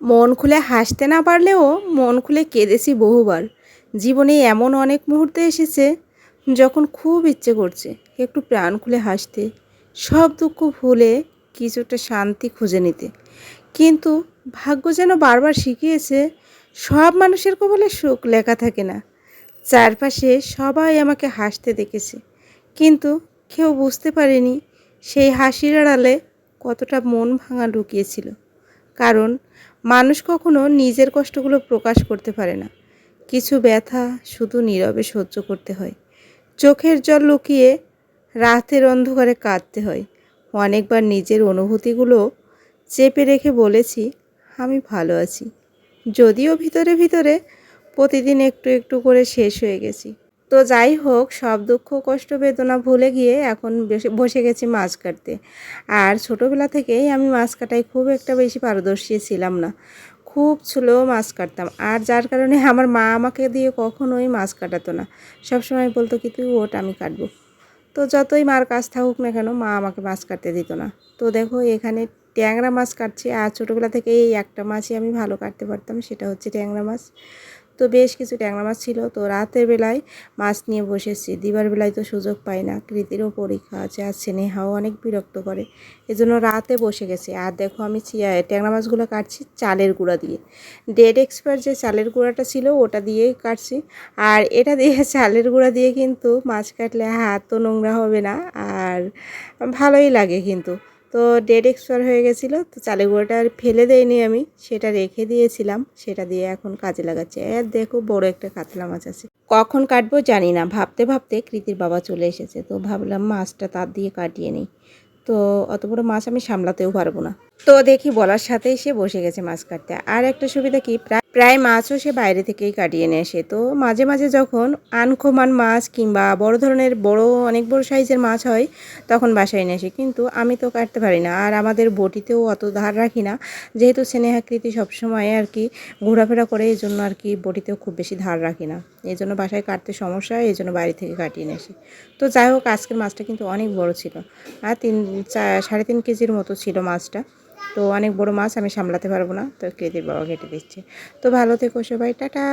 মন খুলে হাসতে না পারলেও মন খুলে কেঁদেছি বহুবার। জীবনে এমন অনেক মুহূর্তে এসেছে যখন খুব ইচ্ছে করছে একটু প্রাণ খুলে হাসতে, সব দুঃখ ভুলে কিছুটা শান্তি খুঁজে নিতে। কিন্তু ভাগ্য যেন বারবার শিখিয়েছে সব মানুষের কপালে সুখ লেখা থাকে না। চারপাশে সবাই আমাকে হাসতে দেখেছে, কিন্তু কেউ বুঝতে পারেনি সেই হাসির আড়ালে কতটা মন ভাঙা লুকিয়েছিল। কারণ মানুষ কখনো নিজের কষ্টগুলো প্রকাশ করতে পারে না। কিছু ব্যথা শুধু নীরবে সহ্য করতে হয়, চোখের জল লুকিয়ে রাতের অন্ধকারে কাঁদতে হয়। অনেকবার নিজের অনুভূতিগুলো চেপে রেখে বলেছি আমি ভালো আছি, যদিও ভিতরে ভিতরে প্রতিদিন একটু একটু করে শেষ হয়ে গেছি। তো যাই হোক, সব দুঃখ কষ্ট বেদনা ভুলে গিয়ে এখন বসে গেছি মাছ কাটতে। আর ছোটোবেলা থেকেই আমি মাছ কাটায় খুব একটা বেশি পারদর্শী ছিলাম না, খুব স্লো মাছ কাটতাম। আর যার কারণে আমার মা আমাকে দিয়ে কখনোই মাছ কাটাতো না। সবসময় বলতো কি তুই ওঠ আমি কাটবো। তো যতই মার কাজ থাকুক না কেন, মা আমাকে মাছ কাটতে দিত না। তো দেখো এখানে ট্যাংরা মাছ কাটছি। আর ছোটোবেলা থেকে এই একটা মাছই আমি ভালো কাটতে পারতাম, সেটা হচ্ছে ট্যাংরা মাছ। তো বেশ কিছু ট্যাংরা মাছ ছিল, তো রাতের বেলায় মাছ নিয়ে বসেছি। দিবার বেলায় তো সুযোগ পাই না, কৃতিরও পরীক্ষা আছে, আর স্নেহাও অনেক বিরক্ত করে, এজন্য রাতে বসে গেছি। আর দেখো আমি ট্যাংরা মাছগুলো কাটছি চালের গুঁড়া দিয়ে। ডেড এক্সপায়ার যে চালের গুঁড়াটা ছিল ওটা দিয়েই কাটছি। আর এটা দিয়ে চালের গুঁড়া দিয়ে কিন্তু মাছ কাটলে হাতও নোংরা হবে না, আর ভালোই লাগে কিন্তু। তো ডেট এক্সপায়ার হয়ে গেছিলো, তো চালের গুঁড়োটা আর ফেলে দেয়নি আমি, সেটা রেখে দিয়েছিলাম, সেটা দিয়ে এখন কাজে লাগাচ্ছি। আর দেখো বড় একটা কাতলা মাছ আছে, কখন কাটবো জানি না। ভাবতে ভাবতে কৃতির বাবা চলে এসেছে, তো ভাবলাম মাছটা তার দিয়ে কাটিয়ে নিই। তো অত বড় মাছ আমি সামলাতেও পারবো না। তো দেখি বলার সাথেই সে বসে গেছে মাছ কাটতে। আর একটা সুবিধা কি, প্রায় মাছও সে বাইরে থেকেই কাটিয়ে নিয়ে আসে। তো মাঝে মাঝে যখন আনকমন মাছ কিংবা বড় ধরনের অনেক বড় সাইজের মাছ হয় তখন বাসায় নিয়ে আসে, কিন্তু আমি তো কাটতে পারি না। আর আমাদের বটিতেও অত ধার রাখি না, যেহেতু স্নেহাকৃতি সবসময় আর কি ঘোরাফেরা করে, এই জন্য আর কি বটিতেও খুব বেশি ধার রাখি না। এই জন্য বাসায় কাটতে সমস্যা হয়, এই জন্য বাইরে থেকে কাটিয়ে নিয়ে আসি। তো যাই হোক, আজকের মাছটা কিন্তু অনেক বড় ছিল। আর 3.5 কেজির মতো ছিল মাছটা। তো অনেক বড় মাছ আমি সামলাতে পারবো না, তো কৃতির বাবা কেটে দিচ্ছে। তো ভালো থেকো সবাই, টাটা।